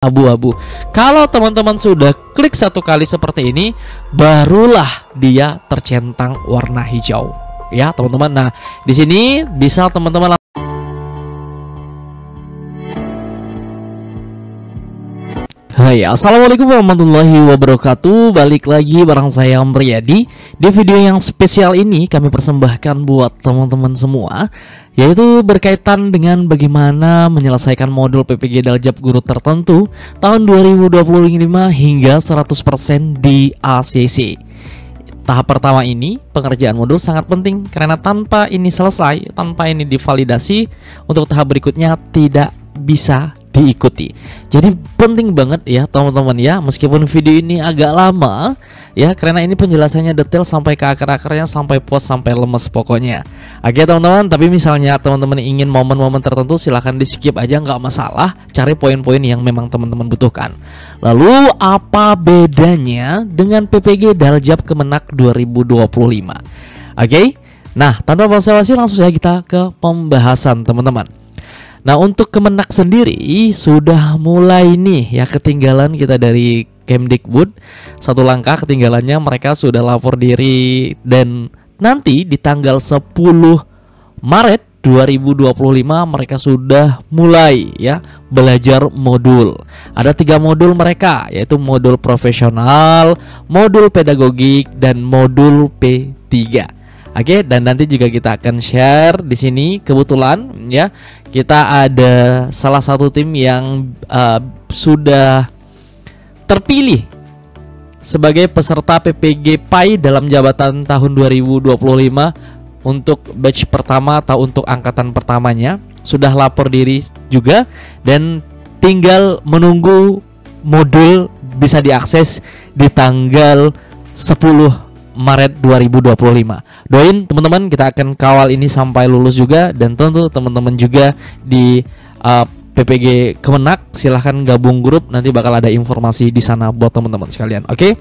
abu-abu. Kalau teman-teman sudah klik satu kali seperti ini, barulah dia tercentang warna hijau. Ya, teman-teman. Nah, di sini bisa teman-teman Hai, assalamualaikum warahmatullahi wabarakatuh. Balik lagi bareng saya Om Riyadi. Di video yang spesial ini kami persembahkan buat teman-teman semua, yaitu berkaitan dengan bagaimana menyelesaikan modul PPG Daljab guru tertentu tahun 2025 hingga 100% di ACC. Tahap pertama ini, pengerjaan modul sangat penting karena tanpa ini selesai, tanpa ini divalidasi, untuk tahap berikutnya tidak bisa diikuti. Jadi penting banget ya teman-teman ya, meskipun video ini agak lama ya, karena ini penjelasannya detail sampai ke akar-akarnya, sampai post, sampai lemes pokoknya. Oke teman-teman, tapi misalnya teman-teman ingin momen-momen tertentu, silahkan di skip aja, nggak masalah. Cari poin-poin yang memang teman-teman butuhkan. Lalu apa bedanya dengan PPG Daljab Kemenak 2025? Oke, nah tanpa basa-basi langsung saja kita ke pembahasan teman-teman. Nah, untuk Kemenak sendiri sudah mulai nih ya, ketinggalan kita dari Kemdikbud. Satu langkah ketinggalannya, mereka sudah lapor diri dan nanti di tanggal 10 Maret 2025 mereka sudah mulai ya belajar modul. Ada 3 modul mereka, yaitu modul profesional, modul pedagogik, dan modul P3. Oke, dan nanti juga kita akan share di sini. Kebetulan ya, kita ada salah satu tim yang sudah terpilih sebagai peserta PPG PAI dalam jabatan tahun 2025 untuk batch pertama atau untuk angkatan pertamanya. Sudah lapor diri juga dan tinggal menunggu modul bisa diakses di tanggal 10 Maret 2025. Doain teman-teman, kita akan kawal ini sampai lulus juga. Dan tentu teman-teman juga di PPG Kemenak silahkan gabung grup, nanti bakal ada informasi di sana buat teman-teman sekalian. Oke.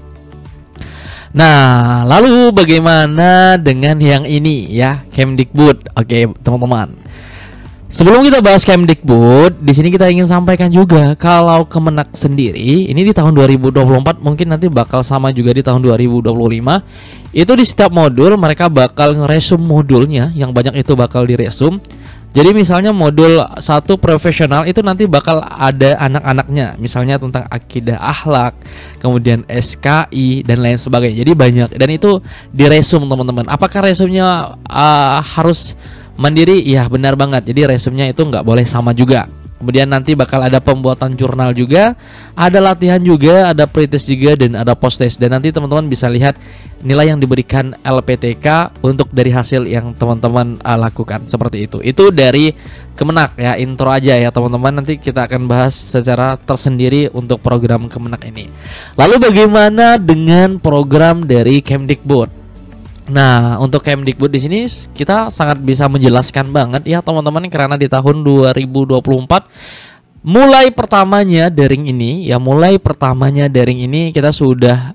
Nah, lalu bagaimana dengan yang ini ya, Kemdikbud? Oke, teman-teman. Sebelum kita bahas Kemdikbud, di sini kita ingin sampaikan juga kalau Kemenak sendiri ini di tahun 2024 mungkin nanti bakal sama juga di tahun 2025. Itu di setiap modul mereka bakal ngeresum modulnya, yang banyak itu bakal diresum. Jadi misalnya modul 1 profesional itu nanti bakal ada anak-anaknya, misalnya tentang akidah akhlak, kemudian SKI dan lain sebagainya. Jadi banyak, dan itu diresum teman-teman. Apakah resumnya harus mandiri? Ya benar banget, jadi resumnya itu nggak boleh sama juga. Kemudian nanti bakal ada pembuatan jurnal juga, ada latihan juga, ada pretest juga, dan ada post-test. Dan nanti teman-teman bisa lihat nilai yang diberikan LPTK untuk dari hasil yang teman-teman lakukan. Seperti itu. Itu dari Kemenak ya, intro aja ya teman-teman. Nanti kita akan bahas secara tersendiri untuk program Kemenak ini. Lalu bagaimana dengan program dari Kemdikbud? Nah, untuk Kemdikbud di sini kita sangat bisa menjelaskan banget ya teman-teman, karena di tahun 2024 mulai pertamanya daring ini ya, kita sudah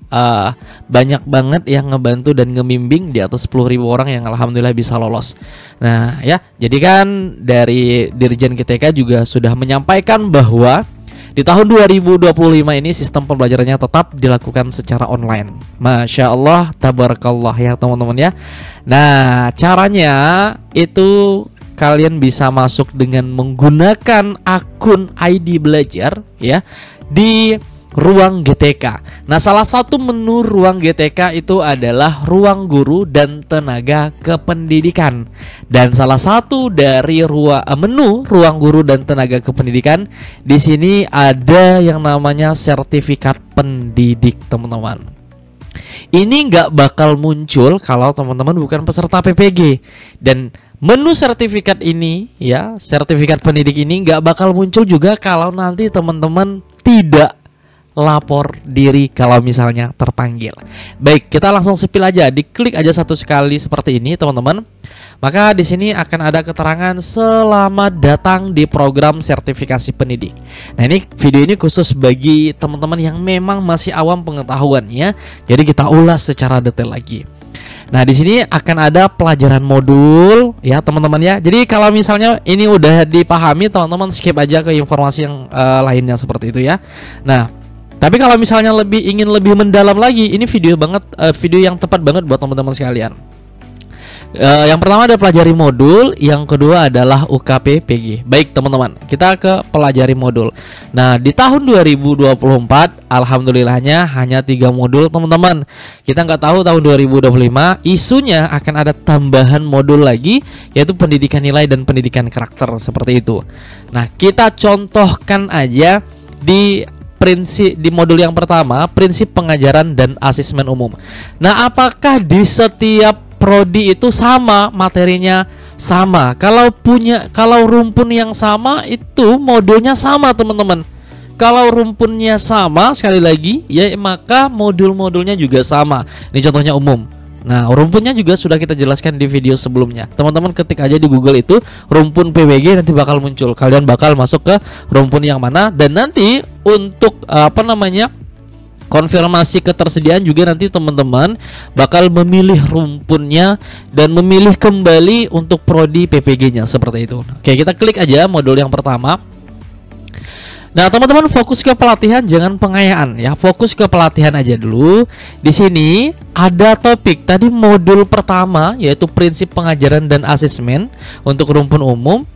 banyak banget yang ngebantu dan ngembimbing di atas 10.000 orang yang alhamdulillah bisa lolos. Nah, ya, jadi kan dari Dirjen GTK juga sudah menyampaikan bahwa di tahun 2025 ini sistem pembelajarannya tetap dilakukan secara online. Masya Allah, tabarakallah ya teman-teman ya. Nah, caranya itu kalian bisa masuk dengan menggunakan akun ID belajar ya di ruang GTK. Nah, salah satu menu ruang GTK itu adalah ruang guru dan tenaga kependidikan. Dan salah satu dari menu ruang guru dan tenaga kependidikan di sini ada yang namanya sertifikat pendidik, teman-teman. Ini nggak bakal muncul kalau teman-teman bukan peserta PPG. Dan menu sertifikat ini ya, sertifikat pendidik ini nggak bakal muncul juga kalau nanti teman-teman tidak lapor diri kalau misalnya terpanggil. Baik, kita langsung sepil aja, diklik aja satu sekali seperti ini teman-teman. Maka di sini akan ada keterangan selamat datang di program sertifikasi pendidik. Nah, ini video ini khusus bagi teman-teman yang memang masih awam pengetahuannya, jadi kita ulas secara detail lagi. Nah, di sini akan ada pelajaran modul ya, teman-teman ya. Jadi kalau misalnya ini udah dipahami, teman-teman skip aja ke informasi yang lainnya seperti itu ya. Nah, tapi kalau misalnya ingin lebih mendalam lagi, ini video yang tepat banget buat teman-teman sekalian. Yang pertama ada pelajari modul, yang kedua adalah UKP PG. Baik teman-teman, kita ke pelajari modul. Nah, di tahun 2024 alhamdulillahnya hanya 3 modul teman-teman. Kita nggak tahu tahun 2025 isunya akan ada tambahan modul lagi, yaitu pendidikan nilai dan pendidikan karakter seperti itu. Nah, kita contohkan aja di modul yang pertama, prinsip pengajaran dan asesmen umum. Nah, apakah di setiap prodi itu sama materinya sama? Kalau rumpun yang sama itu modulnya sama teman-teman. Kalau rumpunnya sama, sekali lagi ya, maka modul-modulnya juga sama. Ini contohnya umum. Nah, rumpunnya juga sudah kita jelaskan di video sebelumnya. Teman-teman ketik aja di Google itu rumpun PWG, nanti bakal muncul. Kalian bakal masuk ke rumpun yang mana, dan nanti untuk konfirmasi ketersediaan juga nanti teman-teman bakal memilih rumpunnya dan memilih kembali untuk prodi PPG-nya seperti itu. Oke, kita klik aja modul yang pertama. Nah, teman-teman fokus ke pelatihan, jangan pengayaan ya. Fokus ke pelatihan aja dulu. Di sini ada topik tadi modul pertama, yaitu prinsip pengajaran dan asesmen untuk rumpun umum.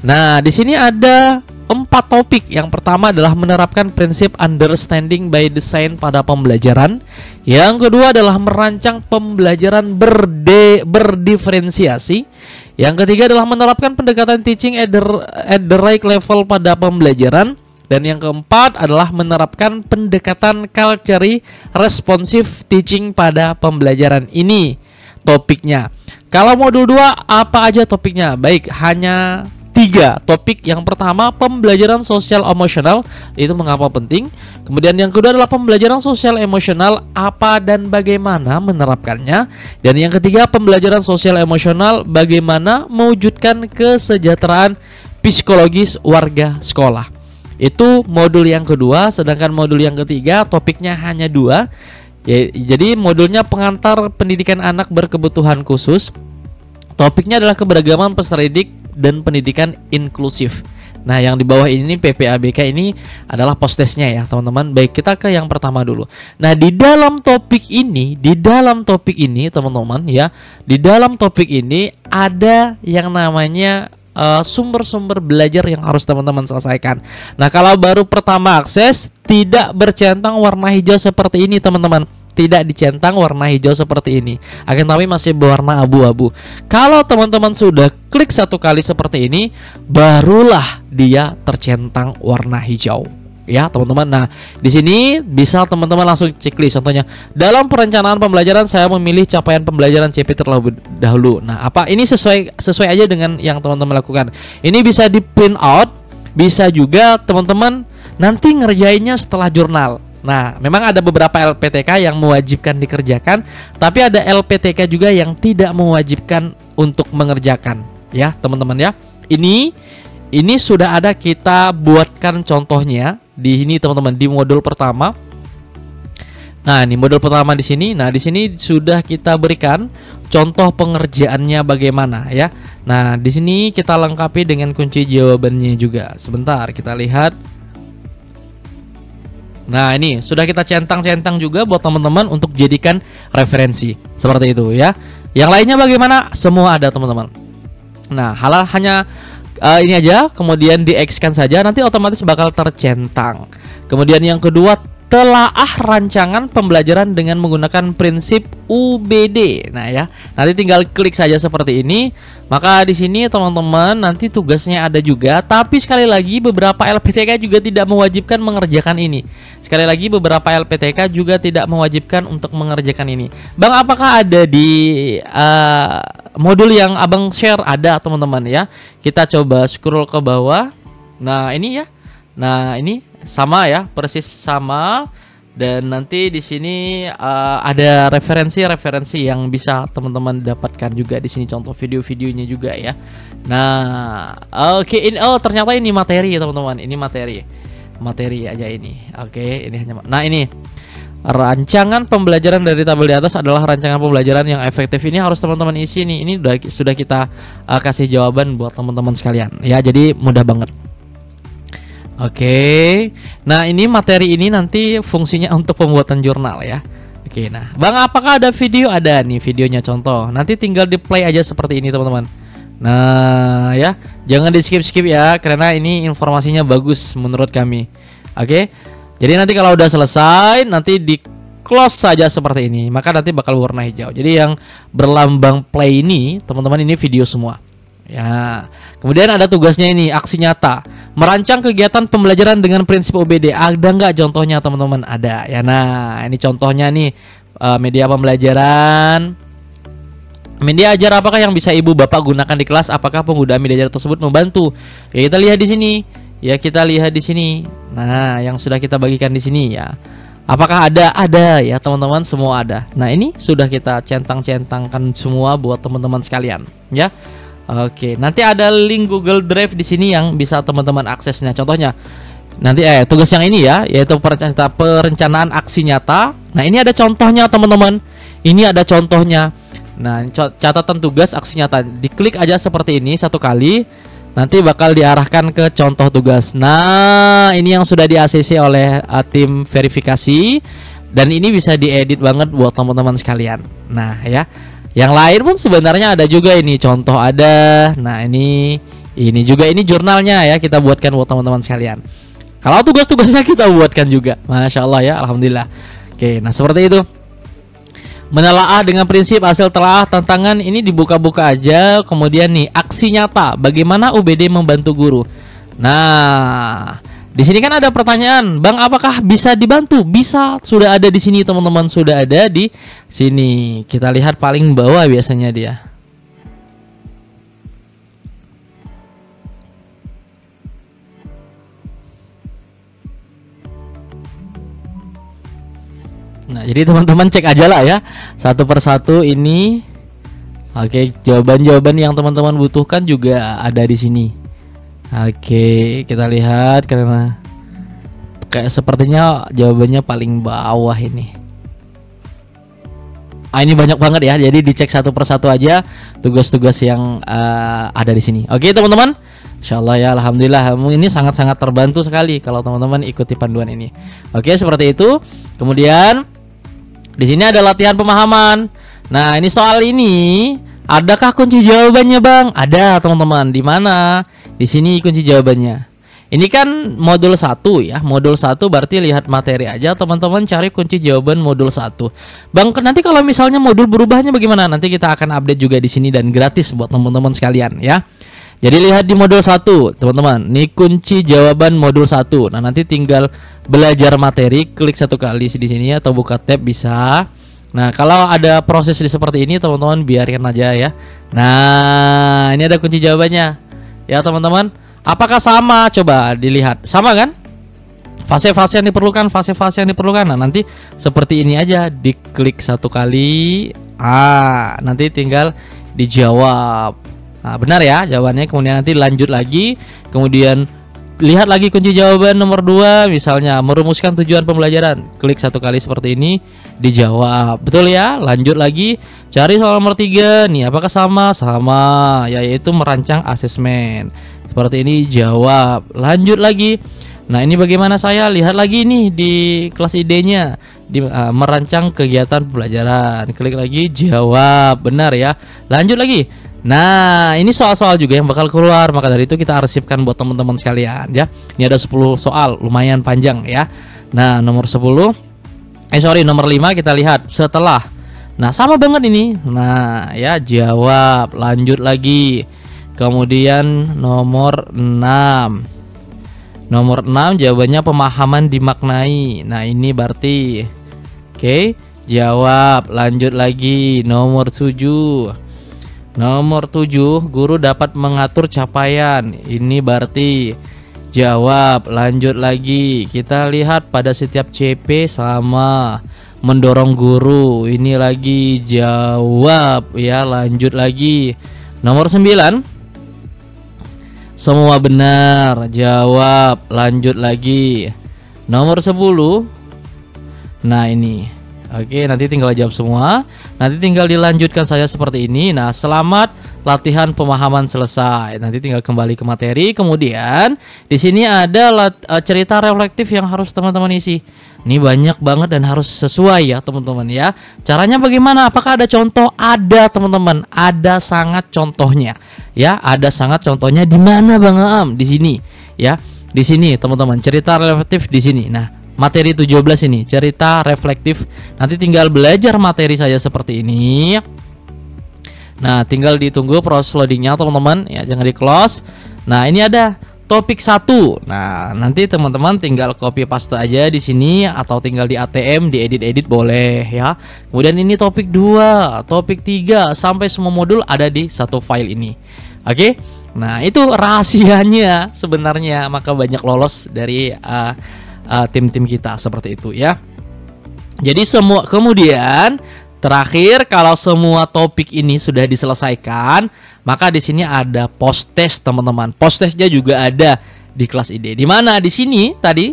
Nah, di sini ada 4 topik. Yang pertama adalah menerapkan prinsip understanding by design pada pembelajaran. Yang kedua adalah merancang pembelajaran berdiferensiasi. Yang ketiga adalah menerapkan pendekatan teaching at the right level pada pembelajaran. Dan yang keempat adalah menerapkan pendekatan culturally responsive teaching pada pembelajaran. Ini topiknya. Kalau modul 2 apa aja topiknya? Baik, hanya 3 topik. Yang pertama pembelajaran sosial emosional, itu mengapa penting. Kemudian yang kedua adalah pembelajaran sosial emosional, apa dan bagaimana menerapkannya. Dan yang ketiga pembelajaran sosial emosional, bagaimana mewujudkan kesejahteraan psikologis warga sekolah. Itu modul yang kedua. Sedangkan modul yang ketiga topiknya hanya 2 ya, jadi modulnya pengantar pendidikan anak berkebutuhan khusus. Topiknya adalah keberagaman peserta didik dan pendidikan inklusif. Nah, yang di bawah ini PPABK ini adalah postesnya ya teman-teman. Baik, kita ke yang pertama dulu. Nah, di dalam topik ini teman-teman ya, di dalam topik ini ada yang namanya sumber-sumber belajar yang harus teman-teman selesaikan. Nah, kalau baru pertama akses, tidak bercentang warna hijau seperti ini teman-teman. Tidak dicentang warna hijau seperti ini, akan tapi masih berwarna abu-abu. Kalau teman-teman sudah klik 1 kali seperti ini, barulah dia tercentang warna hijau ya teman-teman. Nah, di sini bisa teman-teman langsung checklist. Contohnya, dalam perencanaan pembelajaran saya memilih capaian pembelajaran CP terlebih dahulu. Nah, apa ini sesuai aja dengan yang teman-teman lakukan. Ini bisa di print out, bisa juga teman-teman nanti ngerjainnya setelah jurnal. Nah, memang ada beberapa LPTK yang mewajibkan dikerjakan, tapi ada LPTK juga yang tidak mewajibkan untuk mengerjakan ya teman-teman ya. Ini sudah ada, kita buatkan contohnya di ini teman-teman, di modul pertama. Nah, ini modul pertama di sini. Nah, di sini sudah kita berikan contoh pengerjaannya bagaimana ya. Nah, di sini kita lengkapi dengan kunci jawabannya juga. Sebentar, kita lihat. Nah, ini sudah kita centang-centang juga buat teman-teman untuk jadikan referensi. Seperti itu ya. Yang lainnya bagaimana? Semua ada teman-teman. Nah, hanya ini aja, kemudian di-X-kan saja, nanti otomatis bakal tercentang. Kemudian yang kedua, telaah rancangan pembelajaran dengan menggunakan prinsip UBD. Nah ya, nanti tinggal klik saja seperti ini. Maka di sini teman-teman nanti tugasnya ada juga, tapi sekali lagi beberapa LPTK juga tidak mewajibkan mengerjakan ini. Sekali lagi beberapa LPTK juga tidak mewajibkan untuk mengerjakan ini. Bang, apakah ada di modul yang Abang share? Ada teman-teman ya. Kita coba scroll ke bawah. Nah, ini ya. Nah, ini sama ya, persis sama. Dan nanti di sini ada referensi-referensi yang bisa teman-teman dapatkan juga di sini, contoh video-videonya juga ya. Nah, oke, ini ternyata ini materi ya teman-teman. Ini materi aja ini. Oke, ini hanya. Nah, ini rancangan pembelajaran dari tabel di atas adalah rancangan pembelajaran yang efektif. Ini harus teman-teman isi nih. Ini sudah kita kasih jawaban buat teman-teman sekalian ya. Jadi mudah banget. Oke. Nah, ini materi ini nanti fungsinya untuk pembuatan jurnal ya. Oke, nah, Bang, apakah ada video? Ada nih videonya contoh. Nanti tinggal di play aja seperti ini, teman-teman. Nah, ya, jangan di skip-skip ya, karena ini informasinya bagus menurut kami. Oke. Jadi nanti kalau udah selesai, nanti di close saja seperti ini, maka nanti bakal warna hijau. Jadi yang berlambang play ini, teman-teman, ini video semua. Ya. Kemudian ada tugasnya ini, aksi nyata. Merancang kegiatan pembelajaran dengan prinsip OBD. Ada nggak contohnya, teman-teman? Ada. Ya, nah, ini contohnya nih, media pembelajaran. Media ajar apakah yang bisa ibu bapak gunakan di kelas? Apakah penggunaan media ajar tersebut membantu? Ya, kita lihat di sini. Ya, kita lihat di sini. Nah, yang sudah kita bagikan di sini ya. Apakah ada? Ada ya, teman-teman, semua ada. Nah, ini sudah kita centang-centangkan semua buat teman-teman sekalian, ya. Oke, nanti ada link Google Drive di sini yang bisa teman-teman aksesnya. Contohnya, nanti tugas yang ini ya, yaitu perencanaan aksi nyata. Nah, ini ada contohnya, teman-teman. Ini ada contohnya. Nah, catatan tugas aksi nyata, diklik aja seperti ini satu kali, nanti bakal diarahkan ke contoh tugas. Nah, ini yang sudah di-ACC oleh tim verifikasi, dan ini bisa diedit banget buat teman-teman sekalian. Nah, ya, yang lain pun sebenarnya ada juga, ini contoh ada. Nah, ini juga, ini jurnalnya ya, kita buatkan buat teman-teman sekalian. Kalau tugas-tugasnya kita buatkan juga, Masya Allah ya, Alhamdulillah. Oke, nah seperti itu. Menelaah dengan prinsip hasil telaah tantangan ini dibuka-buka aja. Kemudian nih, aksi nyata, bagaimana UBD membantu guru. Nah, di sini kan ada pertanyaan, Bang, apakah bisa dibantu? Bisa, sudah ada di sini, teman-teman, sudah ada di sini. Kita lihat paling bawah biasanya dia. Nah, jadi teman-teman cek aja lah ya, satu persatu ini. Oke, jawaban-jawaban yang teman-teman butuhkan juga ada di sini. Oke, kita lihat, karena kayak sepertinya jawabannya paling bawah ini. Ini banyak banget ya, jadi dicek satu persatu aja tugas-tugas yang ada di sini. Oke, teman-teman, insyaallah ya, alhamdulillah, ini sangat-sangat terbantu sekali kalau teman-teman ikuti panduan ini. Oke, seperti itu. Kemudian di sini ada latihan pemahaman. Nah, ini soal ini, adakah kunci jawabannya, Bang? Ada, teman-teman. Di mana? Di sini kunci jawabannya. Ini kan modul 1 ya. Modul 1 berarti lihat materi aja, teman-teman, cari kunci jawaban modul 1. Bang, nanti kalau misalnya modul berubahnya bagaimana? Nanti kita akan update juga di sini dan gratis buat teman-teman sekalian ya. Jadi lihat di modul 1, teman-teman. Ini kunci jawaban modul 1. Nah, nanti tinggal belajar materi, klik satu kali di sini atau buka tab bisa. Nah, kalau ada proses seperti ini, teman-teman biarkan aja ya. Nah, ini ada kunci jawabannya. Ya, teman-teman. Apakah sama? Coba dilihat. Sama kan? Fase-fase yang diperlukan, fase-fase yang diperlukan. Nah, nanti seperti ini aja, diklik satu kali. Nanti tinggal dijawab. Nah, benar ya jawabannya. Kemudian nanti lanjut lagi. Kemudian lihat lagi kunci jawaban nomor 2. Misalnya merumuskan tujuan pembelajaran. Klik satu kali seperti ini, dijawab. Betul ya. Lanjut lagi, cari soal nomor 3. Nih, apakah sama? Sama, yaitu merancang asesmen. Seperti ini, jawab. Lanjut lagi. Nah, ini bagaimana saya? Lihat lagi nih di kelas ID-nya, di merancang kegiatan pembelajaran. Klik lagi, jawab. Benar ya. Lanjut lagi. Nah, ini soal-soal juga yang bakal keluar, maka dari itu kita arsipkan buat teman-teman sekalian ya. Ini ada 10 soal, lumayan panjang ya. Nah, nomor 5 kita lihat setelah. Nah, sama banget ini. Nah, ya, jawab. Lanjut lagi. Kemudian nomor 6. Nomor 6 jawabannya pemahaman dimaknai. Nah, ini berarti oke, jawab. Lanjut lagi. Nomor 7. Nomor 7, guru dapat mengatur capaian. Ini berarti jawab. Lanjut lagi. Kita lihat pada setiap CP sama mendorong guru. Ini lagi jawab ya. Lanjut lagi. Nomor 9, semua benar. Jawab. Lanjut lagi. Nomor 10, Nah ini. Oke, nanti tinggal jawab semua. Nanti tinggal dilanjutkan saja seperti ini. Nah, selamat latihan pemahaman selesai. Nanti tinggal kembali ke materi. Kemudian di sini ada cerita reflektif yang harus teman-teman isi. Ini banyak banget dan harus sesuai ya teman-teman ya. Caranya bagaimana? Apakah ada contoh? Ada teman-teman. Ada sangat contohnya. Ya, ada sangat contohnya di mana Bang Am? Di sini ya. Di sini teman-teman. Cerita reflektif di sini. Nah, materi 17 ini cerita reflektif. Nanti tinggal belajar materi saya seperti ini. Nah, tinggal ditunggu proses loadingnya teman-teman ya, jangan di close. Nah, ini ada topik 1. Nah, nanti teman-teman tinggal copy paste aja di sini atau tinggal di ATM, diedit-edit boleh ya. Kemudian ini topik 2, topik 3 sampai semua modul ada di satu file ini. Oke. Nah, itu rahasianya sebenarnya, maka banyak lolos dari tim-tim kita seperti itu ya. Jadi semua, kemudian terakhir kalau semua topik ini sudah diselesaikan, maka di sini ada post test teman-teman. Post testnya juga ada di kelas ID. Di mana? Di sini tadi.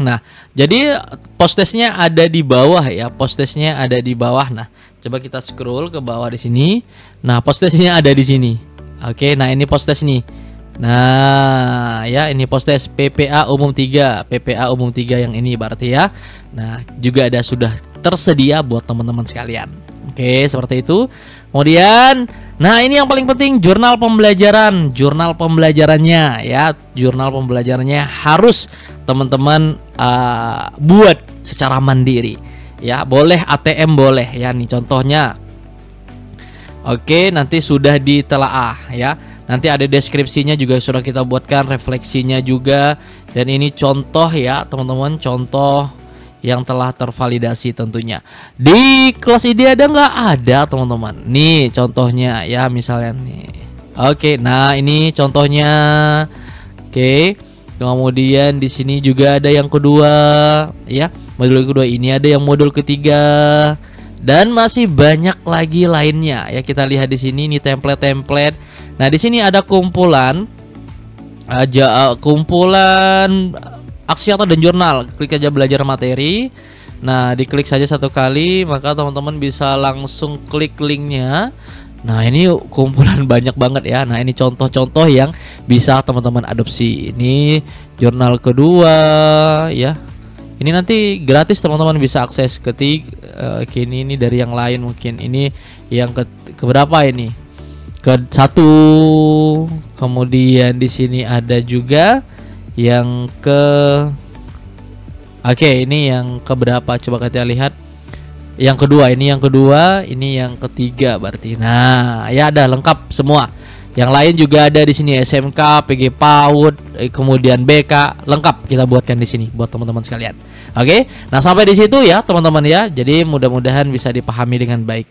Nah, jadi post testnya ada di bawah ya. Post testnya ada di bawah. Nah, coba kita scroll ke bawah di sini. Nah, post testnya ada di sini. Oke, nah ini post test nih. Nah ya, ini post test PPA umum 3, PPA umum 3 yang ini berarti ya. Nah, juga ada sudah tersedia buat teman-teman sekalian. Oke, seperti itu. Kemudian, nah ini yang paling penting, jurnal pembelajaran. Jurnal pembelajarannya ya, jurnal pembelajarannya harus teman-teman buat secara mandiri. Ya, boleh ATM boleh ya, nih contohnya. Oke, nanti sudah ditelaah ya. Nanti ada deskripsinya juga sudah kita buatkan, refleksinya juga. Dan ini contoh ya teman-teman, contoh yang telah tervalidasi tentunya. Di kelas ID ada nggak? Ada teman-teman. Nih contohnya ya, misalnya nih. Oke, nah ini contohnya. Oke, kemudian di sini juga ada yang kedua ya, modul kedua. Ini ada yang modul ketiga. Dan masih banyak lagi lainnya ya. Kita lihat di sini, ini template-template. Nah, di sini ada kumpulan kumpulan aksi nyata dan jurnal. Klik aja belajar materi. Nah, diklik saja satu kali, maka teman-teman bisa langsung klik linknya. Nah, ini kumpulan banyak banget ya. Nah, ini contoh-contoh yang bisa teman-teman adopsi. Ini jurnal kedua ya. Ini nanti gratis teman-teman bisa akses. Kini ini dari yang lain mungkin. Ini yang keberapa ini? Ke-1. Kemudian di sini ada juga yang ini yang keberapa? Coba kita lihat. Yang kedua, ini yang kedua, ini yang ketiga berarti. Nah, ya ada lengkap semua. Yang lain juga ada di sini, SMK, PG PAUD, kemudian BK, lengkap kita buatkan di sini buat teman-teman sekalian. Oke. Nah, sampai di situ ya, teman-teman ya. Jadi mudah-mudahan bisa dipahami dengan baik.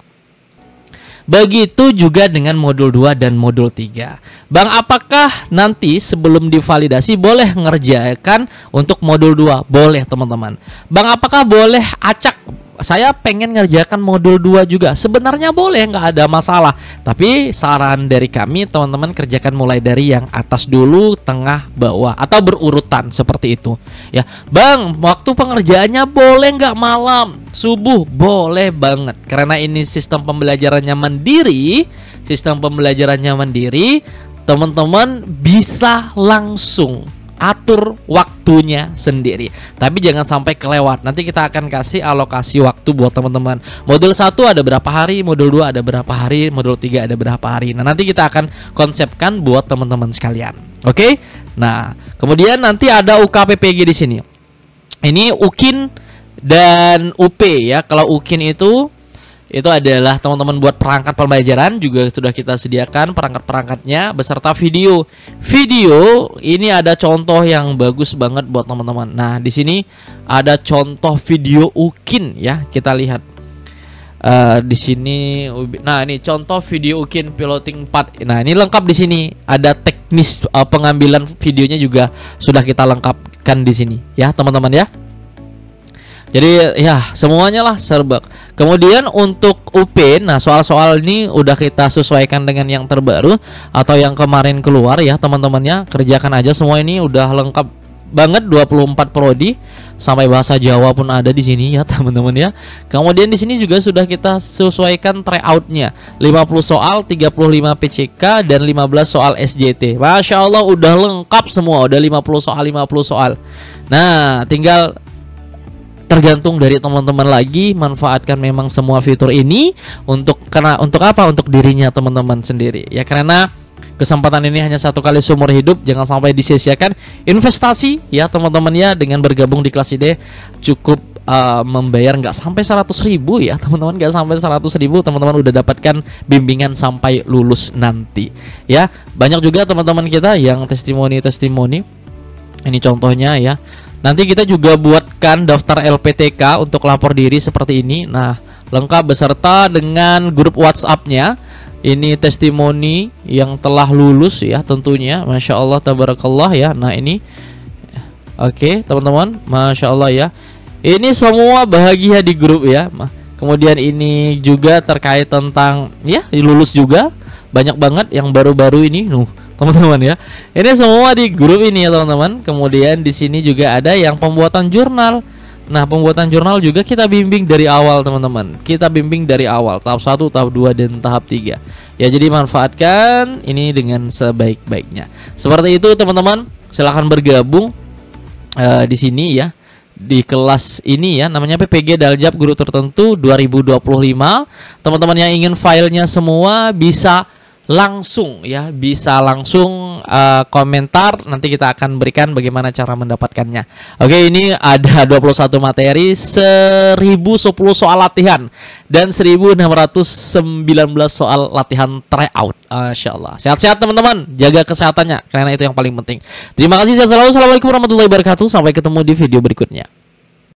Begitu juga dengan modul 2 dan modul 3. Bang, apakah nanti sebelum divalidasi boleh ngerjakan untuk modul 2? Boleh teman-teman. Bang, apakah boleh acak? Saya pengen ngerjakan modul 2 juga. Sebenarnya boleh, nggak ada masalah. Tapi saran dari kami teman-teman kerjakan mulai dari yang atas dulu, tengah, bawah, atau berurutan seperti itu. Ya, Bang, waktu pengerjaannya boleh nggak malam? Subuh? Boleh banget. Karena ini sistem pembelajarannya mandiri. Sistem pembelajarannya mandiri, teman-teman bisa langsung atur waktunya sendiri. Tapi jangan sampai kelewat. Nanti kita akan kasih alokasi waktu buat teman-teman. Modul 1 ada berapa hari, modul 2 ada berapa hari, modul 3 ada berapa hari. Nah, nanti kita akan konsepkan buat teman-teman sekalian. Oke? Nah, kemudian nanti ada UKPPG di sini. Ini UKIN dan UP ya. Kalau UKIN itu adalah teman-teman buat perangkat pembelajaran, juga sudah kita sediakan perangkat-perangkatnya beserta video. Video ini ada contoh yang bagus banget buat teman-teman. Nah, di sini ada contoh video UKIN ya. Kita lihat di sini. Nah, ini contoh video UKIN piloting 4. Nah, ini lengkap di sini. Ada teknis pengambilan videonya juga sudah kita lengkapkan di sini ya, teman-teman ya. Jadi ya semuanya lah serba. Kemudian untuk UPIN, nah soal-soal ini udah kita sesuaikan dengan yang terbaru atau yang kemarin keluar ya teman-temannya. Kerjakan aja semua, ini udah lengkap banget 24 prodi sampai bahasa Jawa pun ada di sini ya teman-teman ya. Kemudian di sini juga sudah kita sesuaikan tryout-nya 50 soal, 35 PCK dan 15 soal SJT. Masya Allah udah lengkap semua, udah 50 soal. Nah, tinggal tergantung dari teman-teman lagi manfaatkan memang semua fitur ini untuk apa? Untuk dirinya teman-teman sendiri ya, karena kesempatan ini hanya satu kali seumur hidup, jangan sampai disia-siakan. Investasi ya teman-teman ya, dengan bergabung di kelas ID cukup membayar nggak sampai 100.000 ya teman-teman, nggak sampai 100.000 teman-teman udah dapatkan bimbingan sampai lulus nanti ya. Banyak juga teman-teman kita yang testimoni ini contohnya ya. Nanti kita juga buatkan daftar LPTK untuk lapor diri seperti ini. Nah, lengkap beserta dengan grup WhatsApp-nya. Ini testimoni yang telah lulus ya tentunya. Masya Allah tabarakallah ya. Nah ini oke teman-teman, Masya Allah ya. Ini semua bahagia di grup ya. Kemudian ini juga terkait tentang ya lulus juga. Banyak banget yang baru-baru ini teman-teman ya. Ini semua di grup ini ya teman-teman. Kemudian di sini juga ada yang pembuatan jurnal. Nah, pembuatan jurnal juga kita bimbing dari awal teman-teman. Kita bimbing dari awal tahap 1, tahap 2 dan tahap 3. Ya, jadi manfaatkan ini dengan sebaik-baiknya. Seperti itu teman-teman. Silahkan bergabung di sini ya. Di kelas ini ya, namanya PPG Daljab Guru Tertentu 2025. Teman-teman yang ingin filenya semua bisa langsung ya, bisa langsung komentar, nanti kita akan berikan bagaimana cara mendapatkannya. Oke, ini ada 21 materi, 1010 soal latihan dan 1619 soal latihan tryout. Masya Allah. Sehat-sehat teman-teman, jaga kesehatannya karena itu yang paling penting. Terima kasih, saya selalu. Assalamualaikum warahmatullahi wabarakatuh. Sampai ketemu di video berikutnya.